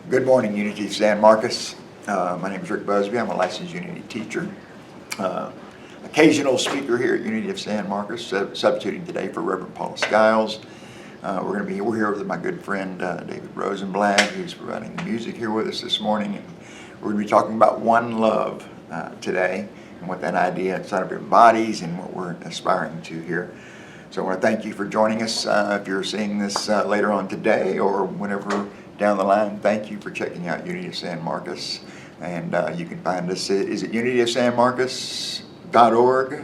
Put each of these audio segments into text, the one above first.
Good morning, Unity of San Marcos. My name is Rick Busby. I'm a licensed Unity teacher. Occasional speaker here at Unity of San Marcos, substituting today for Reverend Paula Skiles. We're here with my good friend David Rosenblatt, who's providing the music here with us this morning. And we're going to be talking about one love today and what that idea sort of embodies and what we're aspiring to here. So I want to thank you for joining us. If you're seeing this later on today or whenever down the line, thank you for checking out Unity of San Marcos. And you can find us, is it unityofsanmarcos.org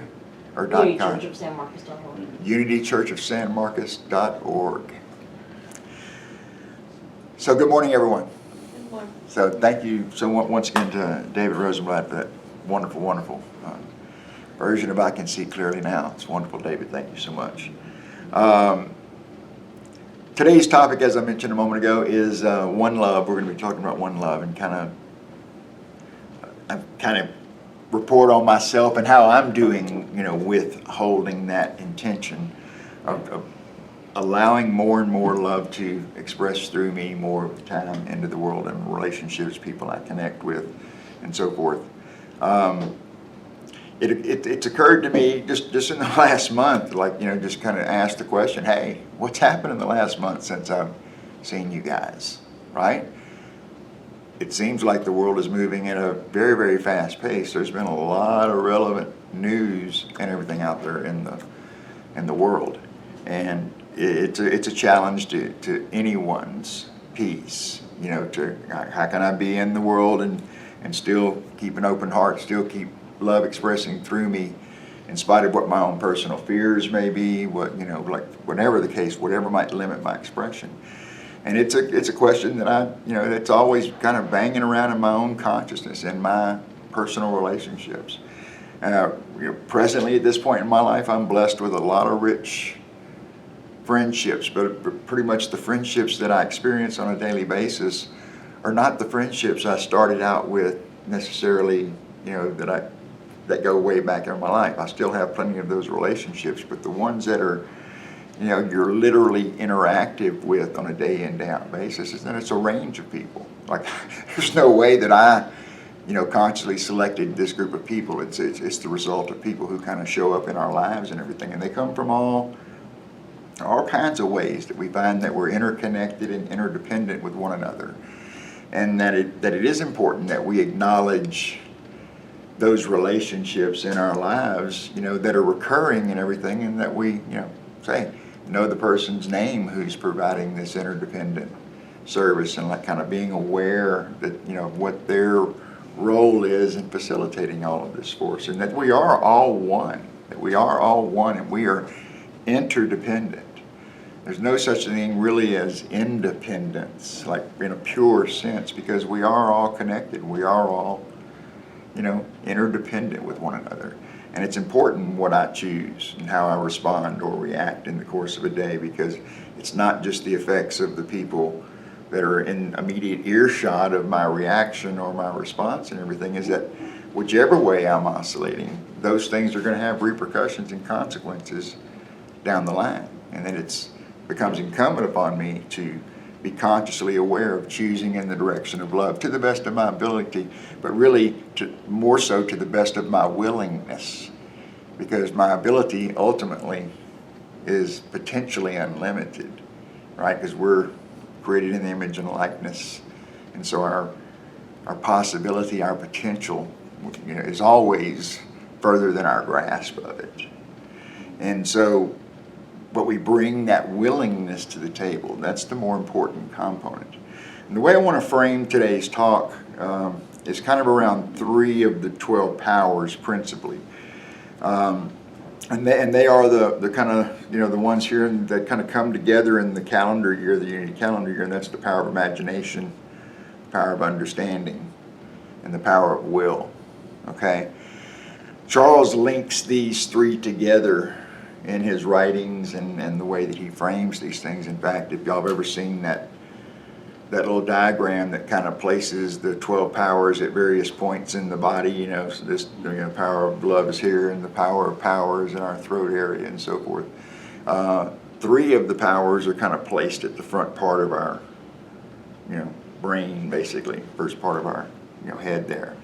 or .com? UnityChurchofSanMarcos.org. UnityChurchofSanMarcos.org. So good morning, everyone. Good morning. So thank you so once again to David Rosenblatt for that wonderful, wonderful version of I Can See Clearly Now. It's wonderful, David. Thank you so much. Today's topic, as I mentioned a moment ago, is one love. We're going to be talking about one love and kind of report on myself and how I'm doing, with holding that intention of allowing more and more love to express through me more of the time into the world and relationships, people I connect with, and so forth. It's occurred to me just in the last month, just kind of ask the question, hey, what's happened in the last month since I've seen you guys, right? It seems like the world is moving at a very, very fast pace. There's been a lot of relevant news and everything out there in the world. And it's a challenge to anyone's peace, to how can I be in the world and still keep an open heart, still keep love expressing through me in spite of what my own personal fears may be, whatever the case, whatever might limit my expression. And it's a question that it's always kind of banging around in my own consciousness and my personal relationships. Presently at this point in my life, I'm blessed with a lot of rich friendships, but pretty much the friendships that I experience on a daily basis are not the friendships I started out with necessarily, that go way back in my life. I still have plenty of those relationships, but the ones that are, you're literally interactive with on a day in, day out basis, and it's a range of people. There's no way that I, consciously selected this group of people. It's the result of people who kind of show up in our lives and everything, and they come from all kinds of ways that we find that we're interconnected and interdependent with one another, and that it is important that we acknowledge those relationships in our lives, that are recurring and everything, and that we, know the person's name who's providing this interdependent service, and kind of being aware that, what their role is in facilitating all of this for us, and that we are all one, and we are interdependent. There's no such thing really as independence, like in a pure sense, because we are all connected. We are all, interdependent with one another. And it's important what I choose and how I respond or react in the course of a day, because it's not just the effects of the people that are in immediate earshot of my reaction or my response and everything, is that whichever way I'm oscillating, those things are going to have repercussions and consequences down the line. And then it becomes incumbent upon me to be consciously aware of choosing in the direction of love to the best of my ability, but really more so to the best of my willingness, because my ability ultimately is potentially unlimited, right? Because we're created in the image and likeness, and so our possibility, our potential, is always further than our grasp of it. And so but we bring that willingness to the table. That's the more important component. And the way I want to frame today's talk is kind of around 3 of the 12 powers principally. And they are the kind of, the ones here that kind of come together in the calendar year, the Unity calendar year, and that's the power of imagination, the power of understanding, and the power of will. Okay? Charles links these 3 together in his writings and the way that he frames these things. In fact, if y'all have ever seen that little diagram that kind of places the 12 powers at various points in the body, so this power of love is here, and the power of power is in our throat area, and so forth. 3 of the powers are kind of placed at the front part of our brain, basically, first part of our head there.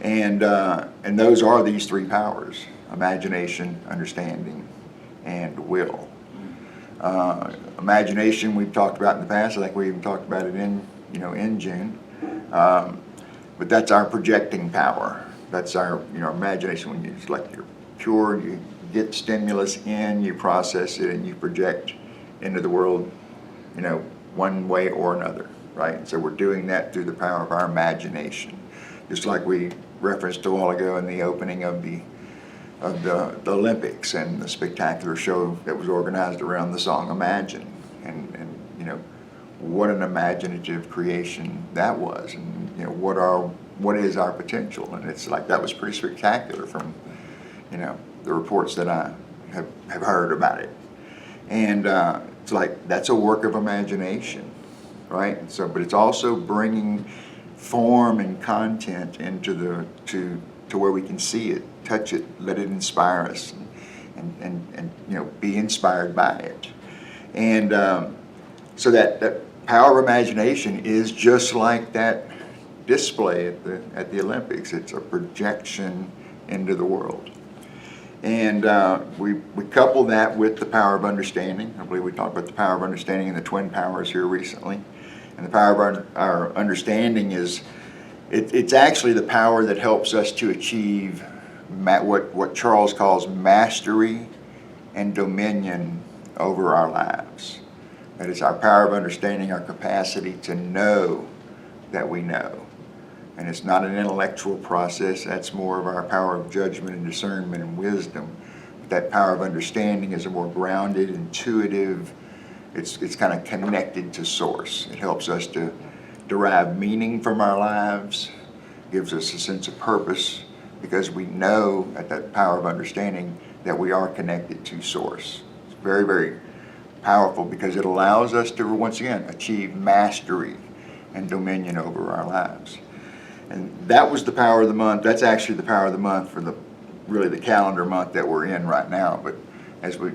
And those are these three powers: imagination, understanding, and will. Imagination we've talked about in the past. I think we even talked about it in June. But that's our projecting power. That's our imagination. When you, it's like you're pure, you get stimulus in, you process it, and you project into the world, one way or another, right? And so we're doing that through the power of our imagination. Just like we referenced a while ago in the opening of the Olympics and the spectacular show that was organized around the song Imagine. And what an imaginative creation that was. And what is our potential? And it's like that was pretty spectacular from the reports that I have heard about it. And it's like that's a work of imagination, right? So, but it's also bringing form and content into to where we can see it, touch it, let it inspire us, and be inspired by it. And so that power of imagination is just like that display at the Olympics. It's a projection into the world. And we couple that with the power of understanding. I believe we talked about the power of understanding and the twin powers here recently. And the power of our understanding is, it's actually the power that helps us to achieve what Charles calls mastery and dominion over our lives. That is our power of understanding, our capacity to know that we know. And it's not an intellectual process. That's more of our power of judgment and discernment and wisdom. But that power of understanding is a more grounded, intuitive, it's kind of connected to source. It helps us to derive meaning from our lives, gives us a sense of purpose, because we know at that power of understanding that we are connected to source. It's very, very powerful because it allows us to, once again, achieve mastery and dominion over our lives. And that was the power of the month. That's actually the power of the month for the calendar month that we're in right now. But as we,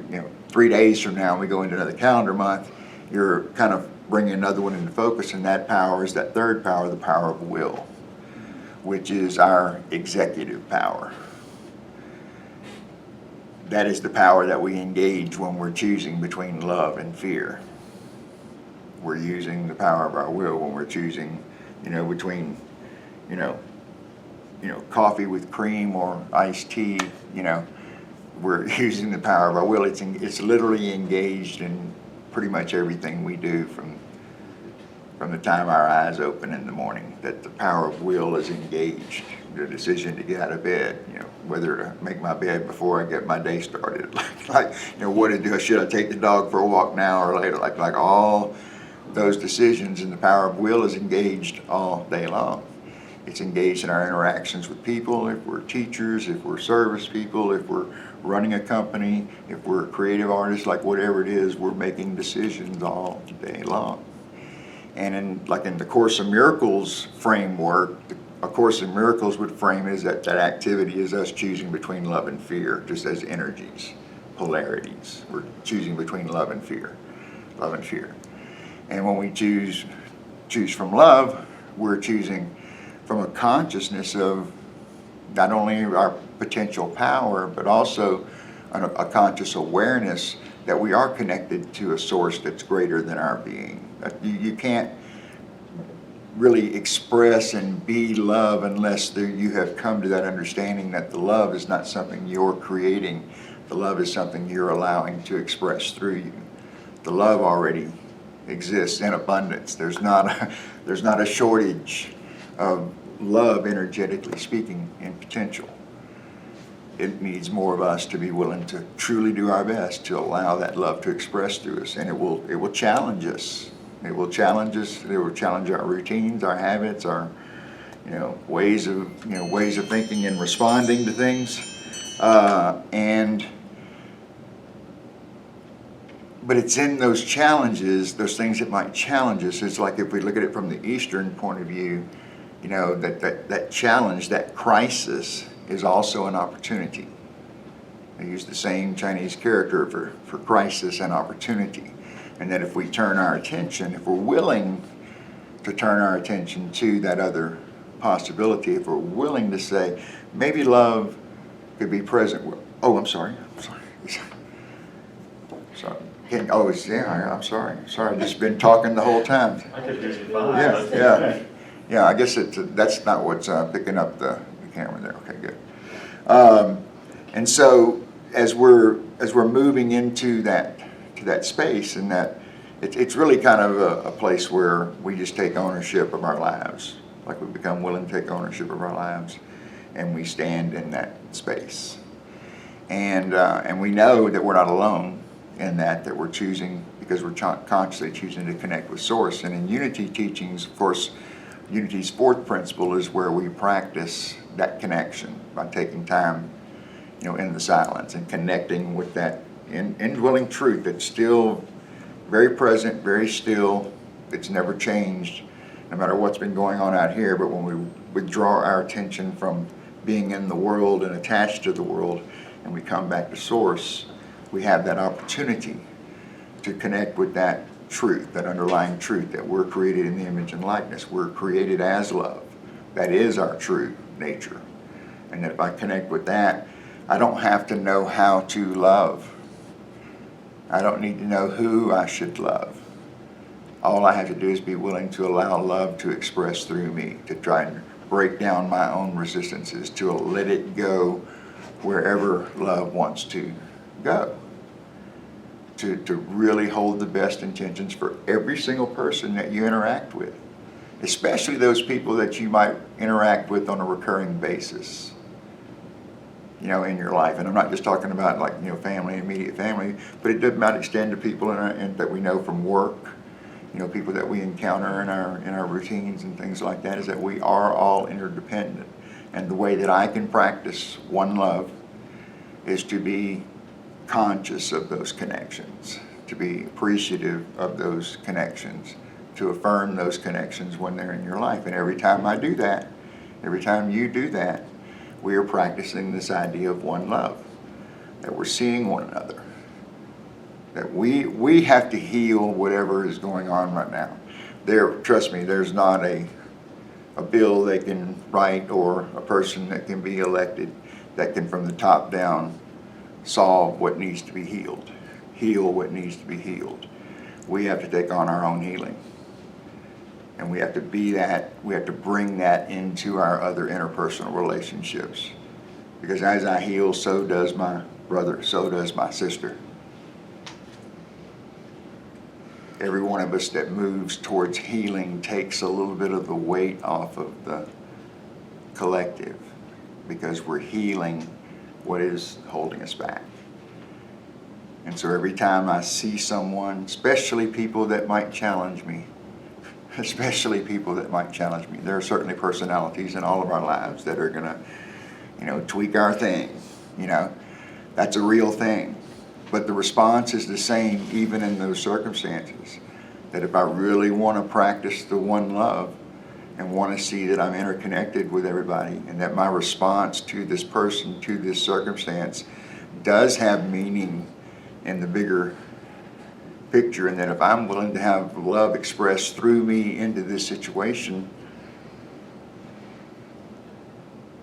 3 days from now, we go into another calendar month, you're kind of bringing another one into focus, and that power is that third power, the power of will, which is our executive power. That is the power that we engage when we're choosing between love and fear. We're using the power of our will when we're choosing, between coffee with cream or iced tea, we're using the power of our will. It's literally engaged in pretty much everything we do from the time our eyes open in the morning, that the power of will is engaged. The decision to get out of bed, whether to make my bed before I get my day started, what to do, should I take the dog for a walk now or later, like all those decisions, and the power of will is engaged all day long. It's engaged in our interactions with people, if we're teachers, if we're service people, if we're running a company, if we're creative artists, whatever it is, we're making decisions all day long. And in the Course in Miracles framework, A Course in Miracles would frame it as that activity is us choosing between love and fear, just as energies, polarities. We're choosing between love and fear. And when we choose from love, we're choosing from a consciousness of not only our potential power, but also a conscious awareness that we are connected to a source that's greater than our being. You can't really express and be love unless you have come to that understanding that the love is not something you're creating. The love is something you're allowing to express through you. The love already exists in abundance. There's not a shortage of love, energetically speaking, in potential. It needs more of us to be willing to truly do our best to allow that love to express through us, and it will challenge us. It will challenge us. It will challenge our routines, our habits, our ways of thinking and responding to things, but it's in those challenges, those things that might challenge us. It's like if we look at it from the Eastern point of view, that challenge, that crisis is also an opportunity. They use the same Chinese character for crisis and opportunity. And that if we turn our attention, if we're willing to turn our attention to that other possibility, if we're willing to say, maybe love could be present. Oh, I'm sorry. Sorry. I'm sorry. Sorry, I've just been talking the whole time. I could hear you fine. Yeah. I guess that's not what's picking up the camera there. Okay, good. And so as we're moving into that space, and that it's really kind of a place where we just take ownership of our lives, like we become willing to take ownership of our lives, and we stand in that space, and we know that we're not alone in that we're choosing, because we're consciously choosing to connect with Source. And in Unity teachings, of course, Unity's fourth principle is where we practice that connection by taking time, in the silence and connecting with that indwelling truth that's still very present, very still. It's never changed, no matter what's been going on out here. But when we withdraw our attention from being in the world and attached to the world, and we come back to Source, we have that opportunity to connect with that truth, that underlying truth, that we're created in the image and likeness. We're created as love. That is our true nature. And that if I connect with that, I don't have to know how to love. I don't need to know who I should love. All I have to do is be willing to allow love to express through me, to try and break down my own resistances, to let it go wherever love wants to go. To really hold the best intentions for every single person that you interact with, especially those people that you might interact with on a recurring basis, in your life. And I'm not just talking about family, immediate family, but it might extend to people that we know from work, people that we encounter in our routines and things like that, is that we are all interdependent. And the way that I can practice one love is to be conscious of those connections, to be appreciative of those connections, to affirm those connections when they're in your life. And every time I do that, every time you do that, we are practicing this idea of one love, that we're seeing one another, that we have to heal whatever is going on right now. Trust me, there's not a bill they can write or a person that can be elected that can, from the top down, solve what needs to be healed, heal what needs to be healed. We have to take on our own healing. And we have to be that, we have to bring that into our other interpersonal relationships. Because as I heal, so does my brother, so does my sister. Every one of us that moves towards healing takes a little bit of the weight off of the collective, because we're healing what is holding us back. And so every time I see someone, especially people that might challenge me, there are certainly personalities in all of our lives that are gonna, tweak our thing, that's a real thing. But the response is the same even in those circumstances. That if I really want to practice the one love and want to see that I'm interconnected with everybody, and that my response to this person, to this circumstance, does have meaning in the bigger picture, and that if I'm willing to have love expressed through me into this situation,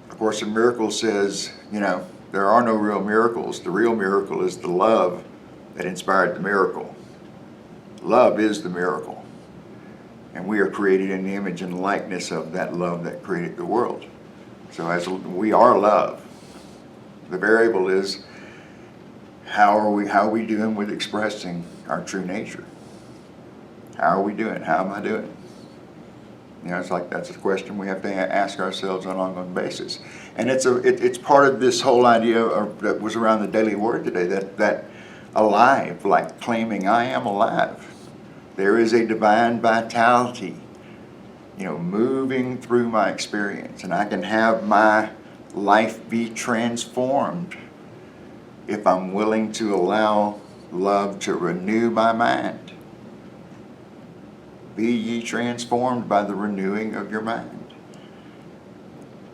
of course, the miracle says, there are no real miracles. The real miracle is the love that inspired the miracle. Love is the miracle. And we are created in the image and likeness of that love that created the world. So as we are love, the variable is how are we doing with expressing our true nature? How are we doing? How am I doing? It's like that's a question we have to ask ourselves on an ongoing basis. And it's part of this whole idea that was around the daily word today, that alive, like claiming I am alive. There is a divine vitality, moving through my experience, and I can have my life be transformed if I'm willing to allow love to renew my mind. Be ye transformed by the renewing of your mind.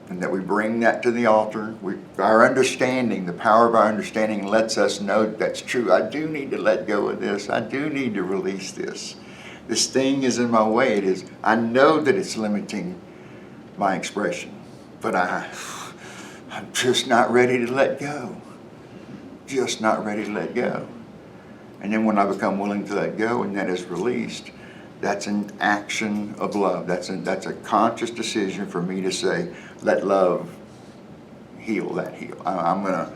And that we bring that to the altar. Our understanding, the power of our understanding lets us know that's true. I do need to let go of this. I do need to release this. This thing is in my way. It is. I know that it's limiting my expression, but I'm just not ready to let go. Just not ready to let go. And then when I become willing to let go and that is released, that's an action of love. That's a conscious decision for me to say, let love heal that heal. I'm going to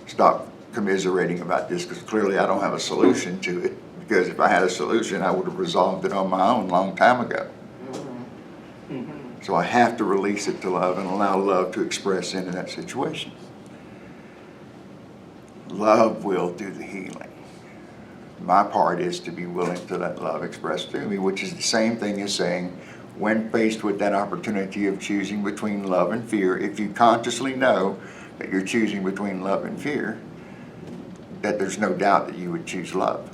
stop commiserating about this because clearly I don't have a solution to it. Because if I had a solution, I would have resolved it on my own a long time ago. So I have to release it to love and allow love to express into that situation. Love will do the healing. My part is to be willing to let love express through me, which is the same thing as saying, when faced with that opportunity of choosing between love and fear, if you consciously know that you're choosing between love and fear, that there's no doubt that you would choose love.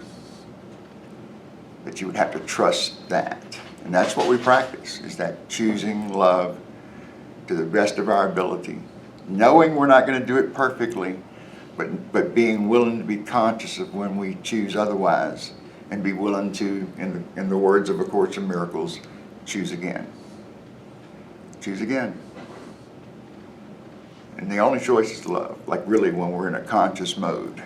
That you would have to trust that. And that's what we practice, is that choosing love to the best of our ability, knowing we're not going to do it perfectly, but being willing to be conscious of when we choose otherwise, and be willing to, in the words of A Course in Miracles, choose again. Choose again. And the only choice is love. Like really when we're in a conscious mode,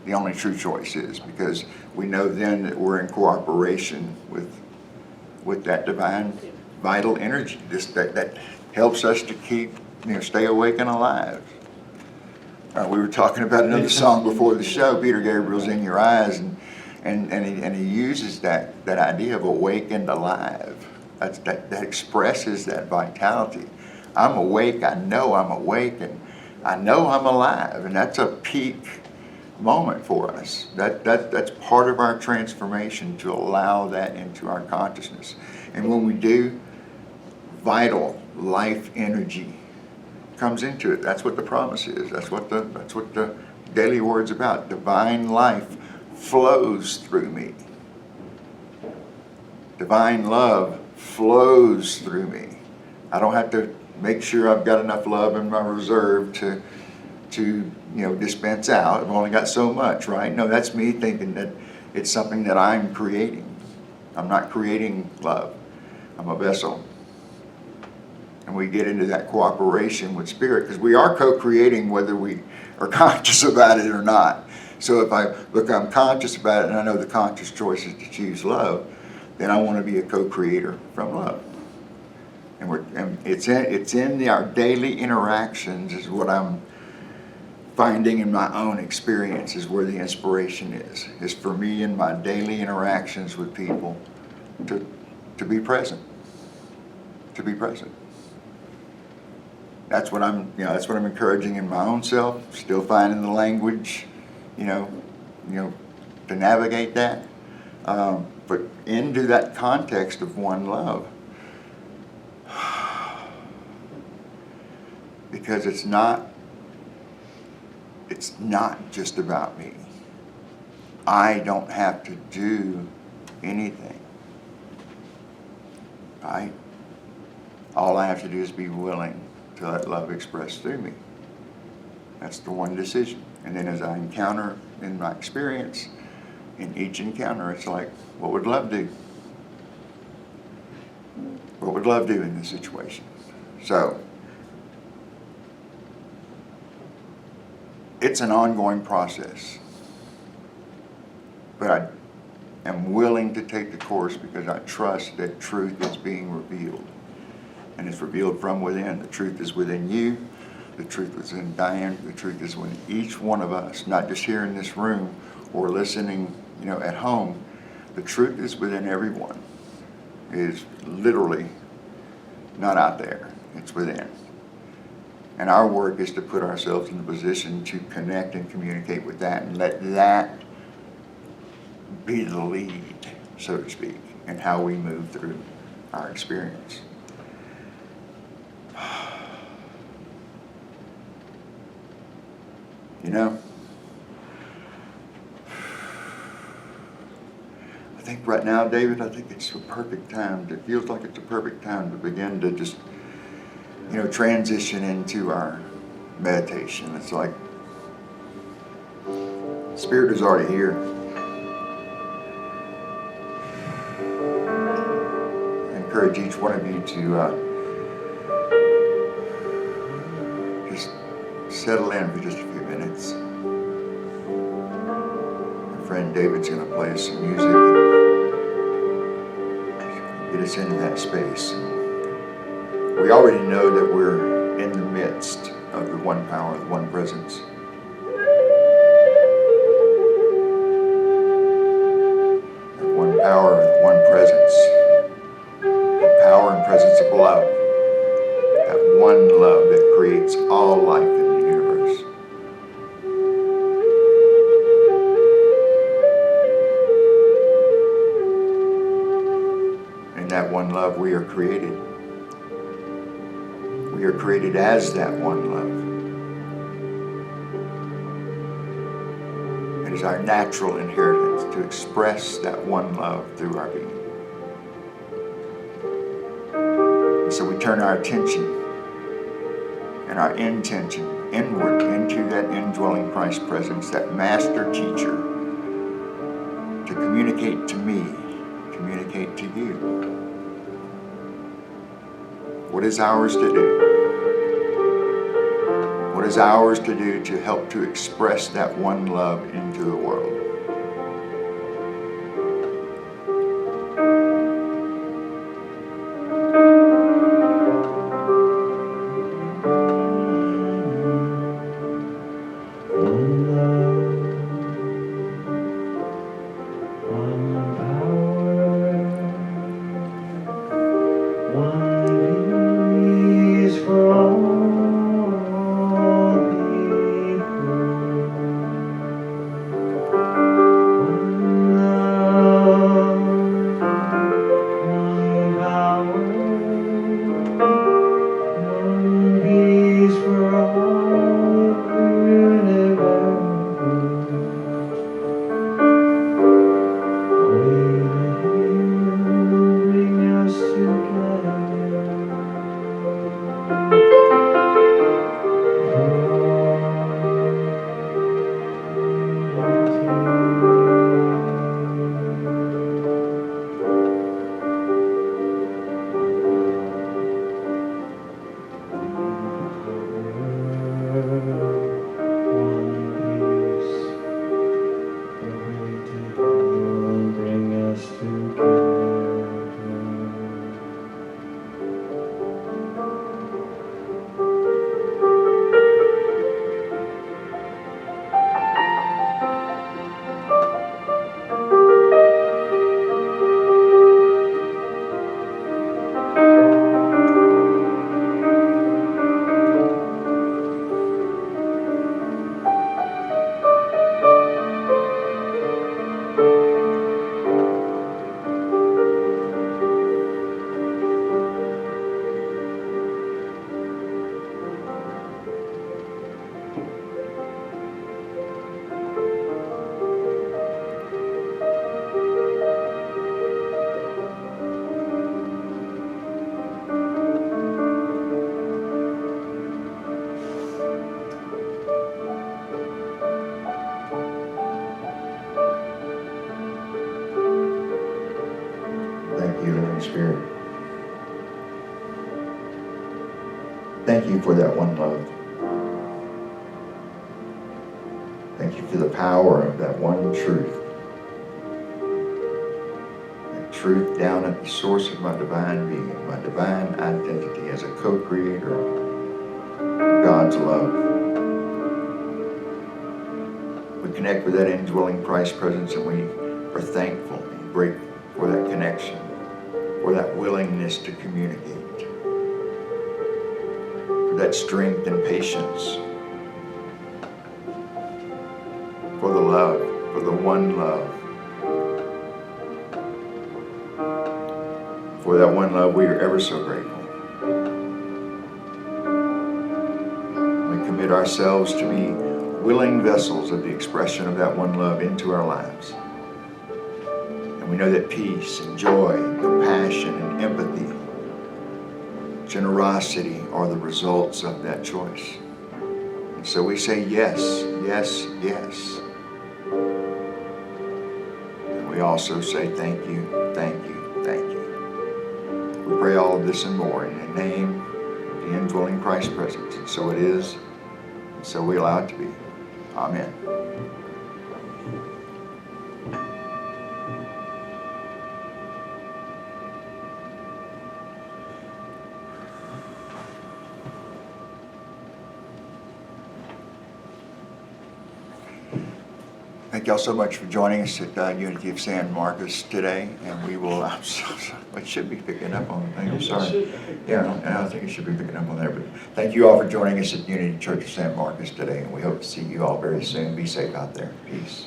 the only true choice is, because we know then that we're in cooperation with that divine vital energy that helps us to keep, stay awake and alive. We were talking about another song before the show, Peter Gabriel's In Your Eyes, and he uses that idea of awake and alive. That expresses that vitality. I'm awake, I know I'm awake, and I know I'm alive, and that's a peak moment for us. That's part of our transformation, to allow that into our consciousness. And when we do, vital life energy comes into it. That's what the promise is. That's what the daily word's about. Divine life flows through me. Divine love flows through me. I don't have to make sure I've got enough love in my reserve to dispense out. I've only got so much, right? No, that's me thinking that it's something that I'm creating. I'm not creating love. I'm a vessel. And we get into that cooperation with Spirit, because we are co-creating whether we are conscious about it or not. So if I become conscious about it and I know the conscious choice is to choose love, then I want to be a co-creator from love. And it's in our daily interactions is what I'm finding in my own experience, is where the inspiration is for me in my daily interactions with people to be present. To be present. That's what I'm encouraging in my own self, still finding the language, to navigate that. But into that context of one love. Because it's not just about me. I don't have to do anything. Right? All I have to do is be willing to let love express through me. That's the one decision. And then as I encounter in my experience, in each encounter, it's like, what would love do? What would love do in this situation? So, it's an ongoing process. But I am willing to take the course because I trust that truth is being revealed. And it's revealed from within. The truth is within you. The truth is in Diane. The truth is within each one of us, not just here in this room or listening, at home. The truth is within everyone. It is literally not out there. It's within. And our work is to put ourselves in a position to connect and communicate with that and let that be the lead, so to speak, in how we move through our experience. I think right now, David, it's a perfect time. It feels like it's a perfect time to begin to just, transition into our meditation. It's like Spirit is already here. encourage each one of you to just settle in for just a few minutes. My friend David's going to play some music and get us into that space. We already know that we're in the midst of the one power, the one presence. The one power, the one presence. The power and presence of love. That one love that creates all life in the universe. In that one love we are created. We are created as that one love. It is our natural inheritance to express that one love through our being. And so we turn our attention and our intention inward into that indwelling Christ presence, that master teacher, to communicate to me, communicate to you. What is ours to do? What is ours to do to help to express that one love into the world? Spirit. Thank you for that one love. Thank you for the power of that one truth. That truth down at the source of my divine being, my divine identity as a co-creator of God's love. We connect with that indwelling Christ presence, and we are thankful and grateful for that connection, for that willingness to communicate, for that strength and patience, for the love, for the one love. For that one love, we are ever so grateful. We commit ourselves to be willing vessels of the expression of that one love into our lives. And we know that peace and joy, compassion and empathy, generosity are the results of that choice. And so we say yes, yes, yes. And we also say thank you, thank you, thank you. We pray all of this and more in the name of the indwelling Christ presence. And so it is, and so we allow it to be. Amen. Thank y'all so much for joining us at Unity of San Marcos today, and we will, it should be picking up on the thing, I'm sorry. Yeah, I think it should be picking up on there, but thank you all for joining us at Unity Church of San Marcos today, and we hope to see you all very soon. Be safe out there. Peace.